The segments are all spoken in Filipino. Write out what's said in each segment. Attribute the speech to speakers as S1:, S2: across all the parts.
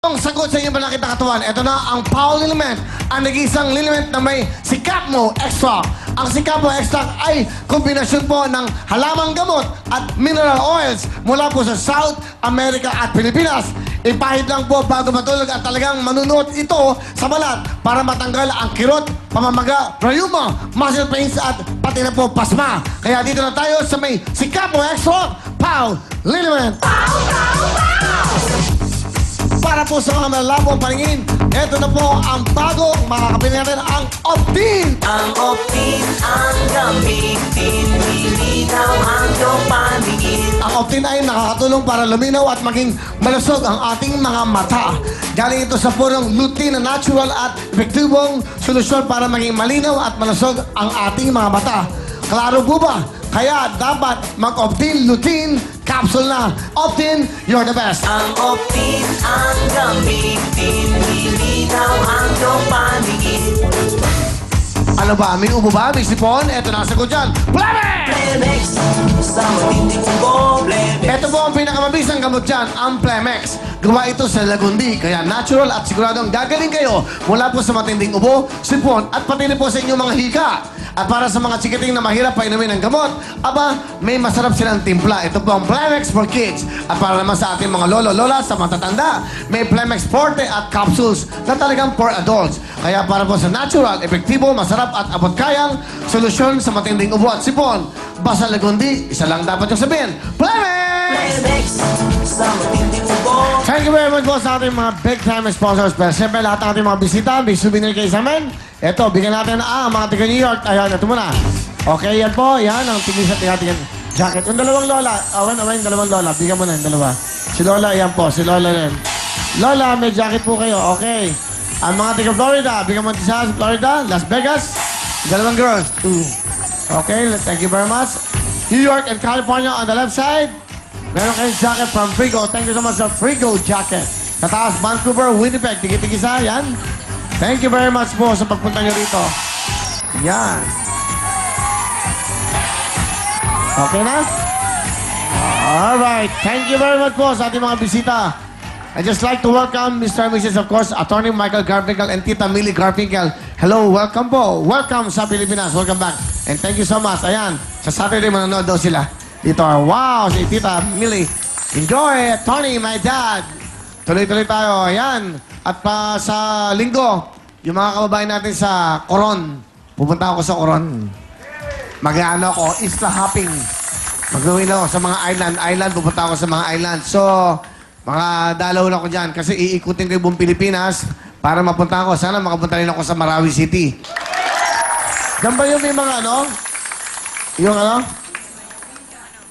S1: Ang sagot sa inyong malaki na katawan, ito na ang Paul Liliment, ang nag-iisang liliment na may Sikapmo Extra. Ang Sikapmo Extra ay kombinasyon po ng halamang gamot at mineral oils mula po sa South America at Pilipinas. Ipahid lang po bago matulog at talagang manunuot ito sa balat para matanggal ang kirot, pamamaga, rayuma, muscle pains at pati na po pasma. Kaya dito na tayo sa may Sikapmo Extra, Paul Liliment. Para po sa mga malabong paningin, ito na po ang bago, makakapili natin ang Optin!
S2: Ang Optin ang gamitin, lilinaw ang iyong paningin.
S1: Ang Optin ay nakakatulong para luminaw at maging malusog ang ating mga mata. Galing ito sa purong lutein na natural at epektibong solusyon para maging malinaw at malusog ang ating mga mata. Klaro po ba? Kaya dapat mag-Optin lutein capsule na. Optin, you're the best!
S2: Ang Optin ang gamitin, lilinaw ang iyong paningin.
S1: Ano ba? May ubo ba? May sipon? Ito na ang sagot dyan. Plemex!
S2: Plemex, sa matinding ubo, Plemex.
S1: Ito po ang pinakamabisang gamot dyan, ang Plemex. Gawa ito sa Lagundi, kaya natural at siguradong gagaling kayo mula po sa matinding ubo, sipon, at pati rin po sa inyong mga hika. At para sa mga chikiting na mahirap pa inumin ng gamot, aba, may masarap silang timpla. Ito po ang Plemex for Kids. At para naman sa ating mga lolo-lola, sa matatanda, may Plemex Forte at capsules na talagang for adults. Kaya para po sa natural, epektibo, masarap at abot-kayang solusyon sa matinding ubo at sipon. Basta Lagundi, isa lang dapat yung sabihin, Plemex!
S2: Plemex, sa matinding ubo.
S1: Thank you very much po sa ating mga big-time sponsors. Pero siyempre, lahat ng ating mga bisita, may souvenir kayo sa amin. Ito, bigyan natin na mga taga New York. Ayan, ito muna. Okay, yan po. Yan, ang tingin sa tingin jacket. Yung dalawang lola. Yung dalawang lola. Bigyan mo na yung dalawa. Si Lola, yan po. Si Lola rin. Lola, may jacket po kayo. Okay. Ang mga taga Florida. Bigyan mo sa Florida. Las Vegas. Dalawang girls. Two. Okay, thank you very much. New York and California on the left side. Meron kayong jacket from Frigo. Thank you so much sa Frigo jacket. Sa taas, Vancouver, Winnipeg. Tigi-tigisa. Yan. Thank you very much po sa pagpunta nyo rito. Yan. Okay na? Alright. Thank you very much po sa ating mga bisita. I'd just like to welcome Mr. and Mrs. of course, Attorney Michael Garfinkel and Tita Millie Garfinkel. Hello, welcome po. Welcome sa Pilipinas. Welcome back. And thank you so much. Ayan, sa Saturday manonood daw sila. Dito, wow, si Tita Millie. Enjoy, Tony, my dad. Tuloy-tuloy tayo. Ayan. At pa sa linggo, yung mga kababayan natin sa Coron. Pupunta ako sa Coron. Mag-ano ako, isla hopping. Mag-uwi ako sa mga island. Pupunta ako sa mga island. So, mga dalaw lang ako dyan kasi iikutin ko yung buong Pilipinas para mapunta ako. Sana makapunta rin ako sa Marawi City. Diyan ba yung may mga ano? Yung ano?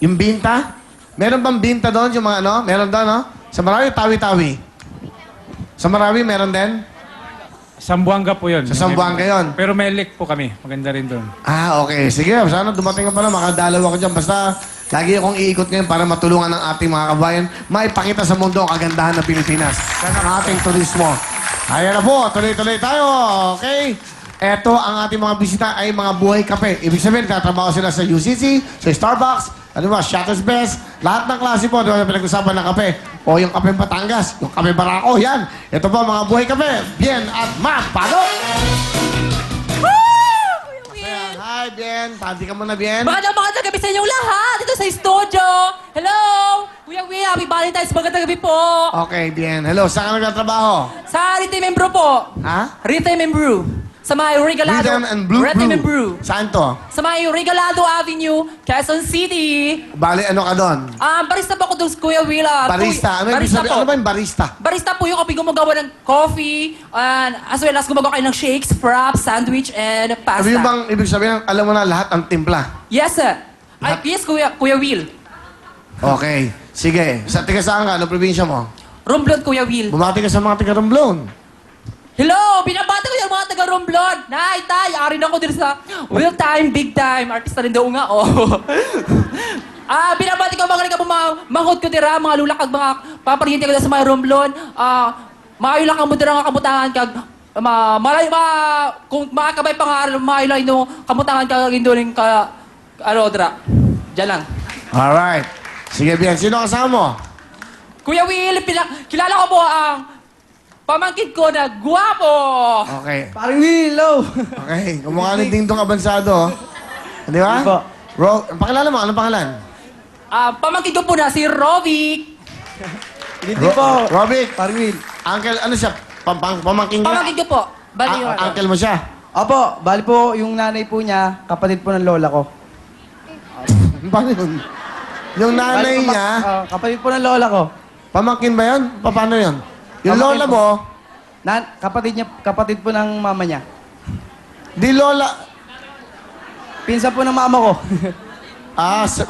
S1: Yung binta? Meron bang binta doon? Yung mga ano? Meron doon, no? Sa Marawi, tawi-tawi. Sa Marawi, meron din?
S3: Sambuanga po yun.
S1: Sa Sambuanga yun.
S3: Pero may lake po kami. Maganda rin doon.
S1: Ah, okay. Sige, sana dumating ka pala. Makadalaw ako dyan. Basta, lagi akong iikot ngayon para matulungan ng ating mga kabayan. Maipakita sa mundo ang kagandahan ng Pilipinas. Sana ang ating turismo. Ayan na po. Tuloy-tuloy tayo. Okay? Eto, ang ating mga bisita ay mga buhay kape. Ibig sabihin, tatrabaho sila sa UCC, sa Starbucks, ano ba, Shutter's Best. Lahat ng klase po, di ba, pinag-usapan ng kape. O yung kape Batangas, yung kape Barako, yan. Ito po, mga buhay kape. Bien at Ma'am Pago. Ayan, hi, Bien. Panti ka muna, Bien.
S4: Magandang gabi sa inyong lahat dito sa studio. Hello! Kuya Will, happy Valentine's. Magandang gabi po.
S1: Okay, Bien. Hello, saan ka nagtatrabaho?
S4: Sa Rhythm and Brew po.
S1: Ha?
S4: Rhythm and Brew. Sa may Regalado.
S1: Rhythm and Blue
S4: Rhythm and Brew.
S1: Saan to?
S4: Sa may Regalado Avenue, Quezon City.
S1: Bali, ano ka doon?
S4: Barista po ako doon, Kuya Will.
S1: Barista. Ano,
S4: barista po.
S1: ano ba yung barista?
S4: Barista po yung kapag gumagawa ng coffee, and as well as gumagawa kayo ng shakes, fraps, sandwich, and pasta.
S1: Sabi yung bang, ibig sabihin, alam mo na lahat ang timpla.
S4: Yes, sir. Yes, Kuya Will.
S1: Okay. Sige. Sa tiga saan ka? Anong probinsya mo?
S4: Romblon, Kuya Will.
S1: Bumati ka sa mga tiga Romblon.
S4: Hello! Binabati ko yung mga taga-Romblon! Nay, tay! Arin ako din sa Real Time, Big Time. Artista rin daw nga, oh. Binabati ko mga manghod ko dira, mga lulak kag mga paparinti ko sa mga Romblon. Maayo lang ang mudira nga kamutangan kag kung makakabay pa nga maayo lang ino kamutangan kag induling ka dira. Diyan lang.
S1: Alright. Sige, Bien. Sino kasama mo?
S4: Kuya Will, kilala ko po ang pamangkin ko na guwapo.
S1: Okay.
S5: Paring Will, hello.
S1: Okay. Kumukha ni Ding Dong Abansado. Di ba?
S5: Hindi po.
S1: Ang pakilala mo, anong pangalan?
S4: Pamangkin ko po na si Rovic.
S5: Hindi po.
S1: Robic.
S5: Paring Will.
S1: Uncle, ano siya? Pamangking ka?
S4: Pamangkin ko po. Bali yun.
S1: Uncle mo siya?
S5: Opo, bali po yung nanay po niya, kapatid po ng lola ko.
S1: Paano yun? Yung nanay
S5: Bali po,
S1: niya,
S5: kapatid po ng lola ko.
S1: pamangkin ba yun? Paano yun? Yung
S5: Pamangkin
S1: lola
S5: po.
S1: mo,
S5: Kapatid po ng mama niya.
S1: di lola...
S5: Pinsan po ng mama ko.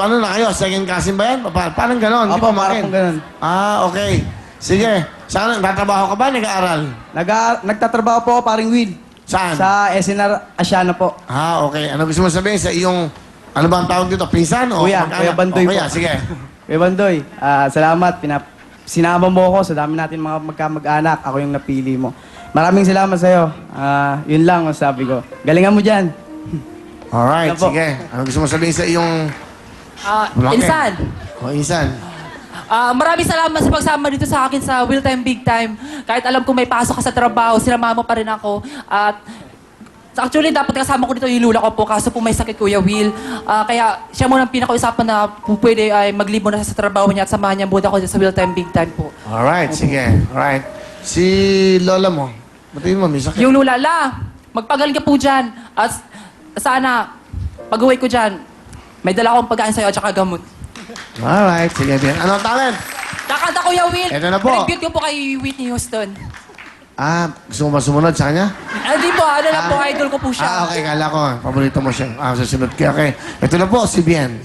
S1: ano na kayo? Second cousin ba yan? Parang ganon? Di
S5: Opo,
S1: pamangkin?
S5: parang po ganun.
S1: Okay. Sige. Saan? Nagtatrabaho ka ba? Nag-aaral?
S5: Nagtatrabaho po ako, paring Will.
S1: Saan?
S5: Sa SNR Asiana po.
S1: Okay. Ano gusto mo sabihin sa iyong... Ano ba ang tawag dito? Pinsan? O
S5: Kuya,
S1: mag-anak?
S5: Kuya Bandoy
S1: Kuya,
S5: po.
S1: sige.
S5: Kuya Bandoy, salamat. Sinama mo ako sa dami natin mga magkamag-anak. Ako yung napili mo. Maraming salamat sa'yo. Yun lang ang sabi ko. Galingan mo dyan.
S1: Alright,
S5: Yan po.
S1: sige. Ano gusto mo sabihin sa iyong... Malaki.
S4: Insan.
S1: Insan.
S4: Maraming salamat sa pagsama dito sa akin sa Will Time Big Time. Kahit alam ko may pasok ka sa trabaho, sinama mo pa rin ako. At actually, dapat kasama ko dito yung lula ko po, kaso po may sakit Kuya Will. Kaya siya muna ang pinakausapan na pwede ay maglibo na siya sa trabaho niya at samahan niya muna ako dito sa Will Time Big Time po.
S1: Alright, sige. Alright. Si lola mo, batiin mo, may sakit.
S4: Yung lula, magpagaling ka po dyan. At sana, pag-uwi ko dyan, may dala akong pagkain sa'yo at saka gamot.
S1: Alright, sige. Bien. Anong talent?
S4: Kakanta Kuya Will.
S1: Eto na po.
S4: Tribute ko po kay Whitney Houston.
S1: Gusto mo ba sumunod sa kanya?
S4: Hindi po, ano lang po, idol ko po siya.
S1: Okay, kala ko. Paborito mo siya. Susunod ka. Okay. Ito na po, si Bien.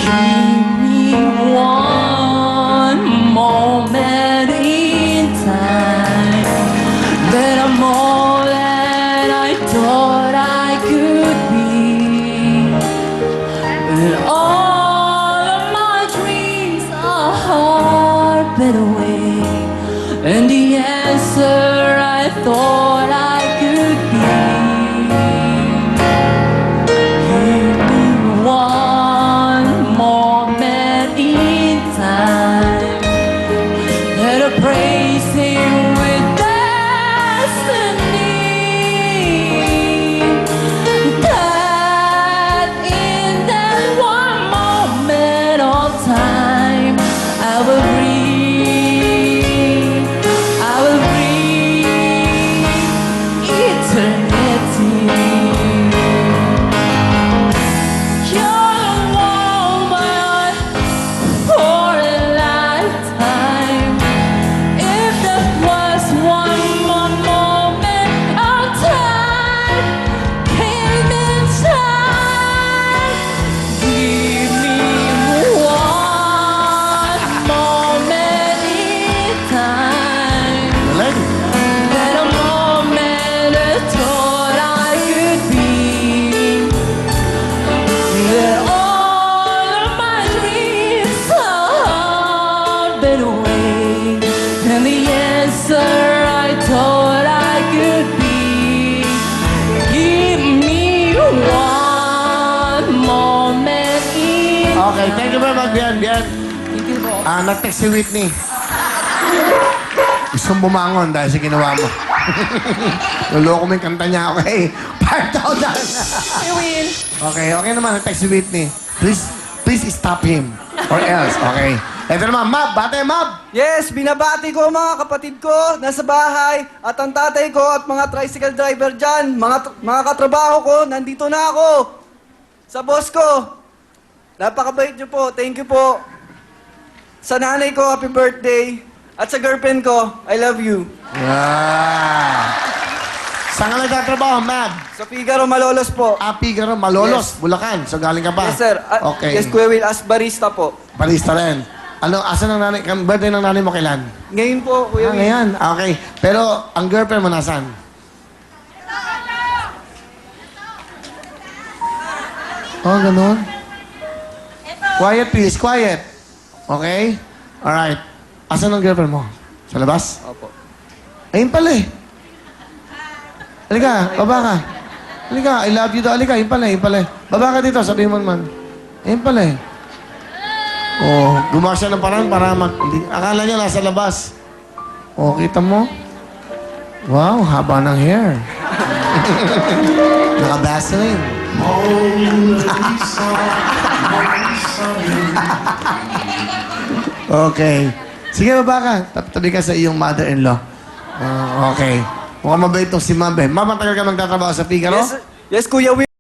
S4: Give me one moment in time that I'm more than I thought I could be. But all of my dreams are hard but away, and the answer I thought I could be. Give me one moment in time that I praise Him with destiny. That in that one moment of time I will breathe, I will breathe eternity. You're the woman for a lifetime. If there was one more moment of time, came in time, give me one moment in time.
S1: Galing.
S4: That a moment I thought I could be. That all of my dreams are been away, and the answer I thought I could be. Give me one moment in
S1: Okay, thank you very much, Bien. Bien.
S4: Thank you po.
S1: Nag-text si Whitney. Gustong bumangon dahil sa ginawa mo. Luloko mo yung kanta niya, okay? 5,000!
S4: You win.
S1: Okay naman, nag-text si Whitney. Please stop him. Or else, okay? Ito naman, Mab. Bate, Mab!
S5: Yes, binabati ko mga kapatid ko nasa bahay at ang tatay ko at mga tricycle driver dyan. Mga katrabaho ko, nandito na ako. Sa boss ko. Napakabait niyo po. Thank you po. Sa nanay ko, happy birthday. At sa girlfriend ko, I love you.
S1: Saan ka nagtatrabaho, Mab?
S5: Sa Figaro, Malolos po.
S1: Figaro, Malolos, Bulacan. So galing ka pa?
S5: Yes, sir.
S1: Okay.
S5: Yes, Kuya Will, as barista po.
S1: Barista rin. Asan ang nanay? Birthday ng nanay mo kailan?
S5: Ngayon po, Kuya Will.
S1: Ngayon. Okay. Pero ang girlfriend mo nasan? Ganun. Quiet, please. Quiet. Okay? Alright. Asan ang girlfriend mo? Sa labas?
S5: Opo.
S1: Ayun pala eh. Halika, baba ka. Halika, I love you daw. Halika, yun pala, yun pala. Baba ka dito, sabihin mo naman. Yun pala eh. Oh, gumawa siya ng parang para akala niya nasa labas. Oh, kita mo? Wow, haba ng hair. Naka-Vaseline. Okay. Sige, baba ka. Tabi ka sa iyong mother-in-law. Okay. Mukhang mabait tong si Mabe. Ma'am, matagal ka magtatrabaho sa Figaro?
S5: Yes, Kuya Will.